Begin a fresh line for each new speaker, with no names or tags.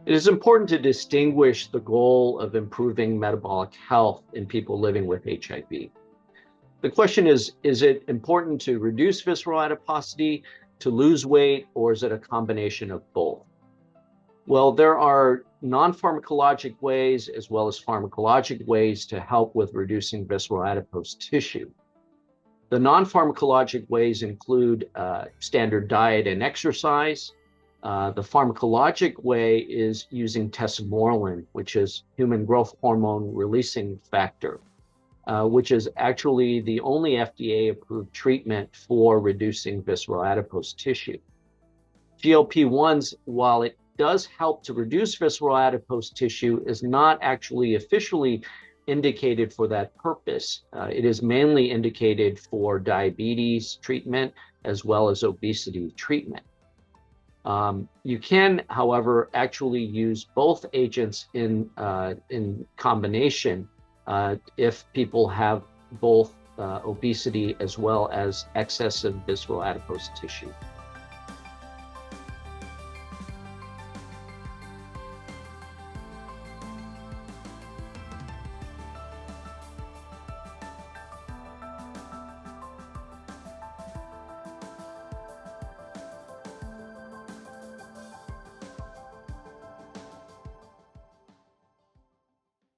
It is important to distinguish the goal of improving metabolic health in people living with HIV. The question is it important to reduce visceral adiposity, to lose weight, or is it a combination of both? Well, there are non-pharmacologic ways as well as pharmacologic ways to help with reducing visceral adipose tissue. The non-pharmacologic ways include standard diet and exercise. The pharmacologic way is using tesamorelin, which is human growth hormone releasing factor, which is actually the only FDA-approved treatment for reducing visceral adipose tissue. GLP-1s, while it does help to reduce visceral adipose tissue, is not actually officially indicated for that purpose. It is mainly indicated for diabetes treatment as well as obesity treatment. You can, however, actually use both agents in combination if people have both obesity as well as excessive visceral adipose tissue.